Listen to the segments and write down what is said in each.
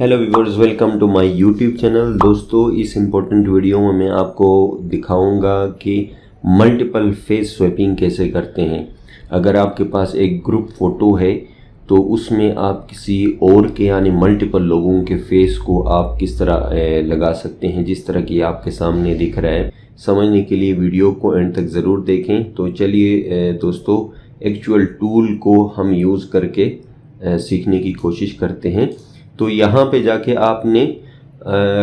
Hello viewers, welcome to my YouTube channel. दोस्तों, इस important video में मैं आपको दिखाऊंगा कि मल्टीपल फेस स्वैपिंग कैसे करते हैं। अगर आपके पास एक ग्रुप फ़ोटो है तो उसमें आप किसी और के यानी मल्टीपल लोगों के फेस को आप किस तरह लगा सकते हैं, जिस तरह की आपके सामने दिख रहा है। समझने के लिए वीडियो को एंड तक ज़रूर देखें। तो चलिए दोस्तों, एक्चुअल टूल को हम यूज़ करके सीखने की कोशिश करते हैं। तो यहाँ पे जाके आपने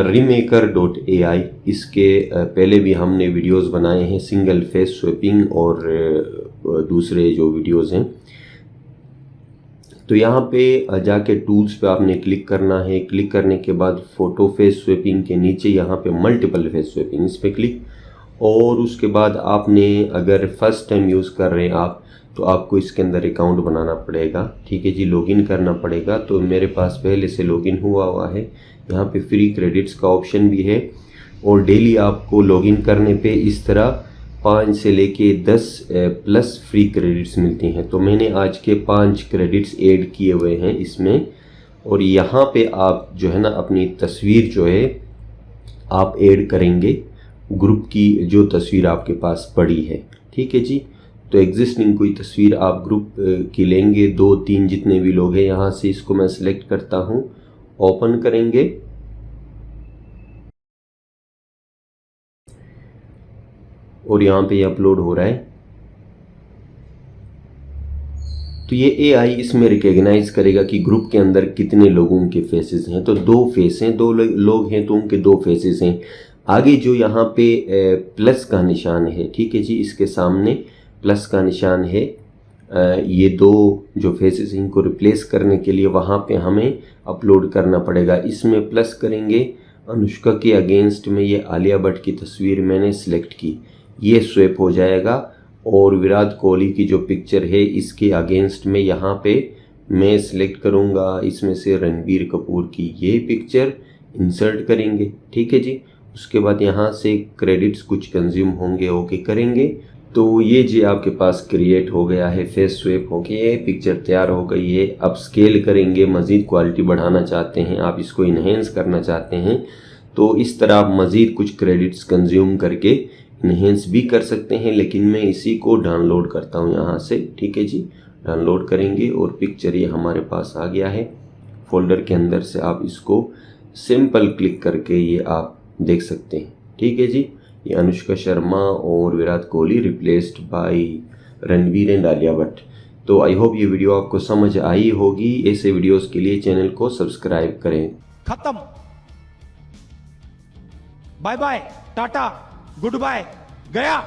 Remaker.ai, इसके पहले भी हमने वीडियोस बनाए हैं, सिंगल फेस स्वैपिंग और दूसरे जो वीडियोस हैं। तो यहाँ पे जाके टूल्स पे आपने क्लिक करना है। क्लिक करने के बाद फ़ोटो फेस स्वैपिंग के नीचे यहाँ पे मल्टीपल फेस स्वैपिंग, इस पर क्लिक। और उसके बाद आपने अगर फर्स्ट टाइम यूज़ कर रहे हैं आप, तो आपको इसके अंदर अकाउंट बनाना पड़ेगा। ठीक है जी, लॉगिन करना पड़ेगा। तो मेरे पास पहले से लॉगिन हुआ है। यहाँ पे फ्री क्रेडिट्स का ऑप्शन भी है और डेली आपको लॉगिन करने पे इस तरह 5 से लेके 10 प्लस फ्री क्रेडिट्स मिलती हैं। तो मैंने आज के 5 क्रेडिट्स ऐड किए हुए हैं इसमें। और यहाँ पे आप जो है ना, अपनी तस्वीर जो है आप ऐड करेंगे, ग्रुप की जो तस्वीर आपके पास पड़ी है। ठीक है जी, तो एग्जिस्टिंग कोई तस्वीर आप ग्रुप की लेंगे, 2-3 जितने भी लोग हैं। यहाँ से इसको मैं सिलेक्ट करता हूँ, ओपन करेंगे और यहाँ पे अपलोड हो रहा है। तो ये एआई इसमें रिकॉग्नाइज करेगा कि ग्रुप के अंदर कितने लोगों के फेसेस हैं। तो 2 फेस हैं, 2 लोग हैं तो उनके 2 फेसेस हैं। आगे जो यहाँ पे प्लस का निशान है, ठीक है जी, इसके सामने प्लस का निशान है। ये 2 जो फेसेस हैं इनको रिप्लेस करने के लिए वहाँ पे हमें अपलोड करना पड़ेगा। इसमें प्लस करेंगे, अनुष्का के अगेंस्ट में ये आलिया भट्ट की तस्वीर मैंने सिलेक्ट की, ये स्वैप हो जाएगा। और विराट कोहली की जो पिक्चर है इसके अगेंस्ट में यहाँ पे मैं सिलेक्ट करूँगा इसमें से रणबीर कपूर की ये पिक्चर इंसर्ट करेंगे। ठीक है जी, उसके बाद यहाँ से क्रेडिट्स कुछ कंज्यूम होंगे, ओके करेंगे। तो ये जी आपके पास क्रिएट हो गया है, फेस स्वैप हो गया है, पिक्चर तैयार हो गई है। अब स्केल करेंगे, मज़ीद क्वालिटी बढ़ाना चाहते हैं आप, इसको इन्हेंस करना चाहते हैं, तो इस तरह आप मज़ीद कुछ क्रेडिट्स कंज्यूम करके इन्हेंस भी कर सकते हैं। लेकिन मैं इसी को डाउनलोड करता हूँ यहाँ से। ठीक है जी, डाउनलोड करेंगे और पिक्चर ये हमारे पास आ गया है। फोल्डर के अंदर से आप इसको सिंपल क्लिक करके ये आप देख सकते हैं। ठीक है जी, ये अनुष्का शर्मा और Virat Kohli replaced by Ranbir and Alia Bhatt. तो आई होप ये वीडियो आपको समझ आई होगी। ऐसे वीडियोस के लिए चैनल को सब्सक्राइब करें। खत्म, bye bye, tata, goodbye, गया।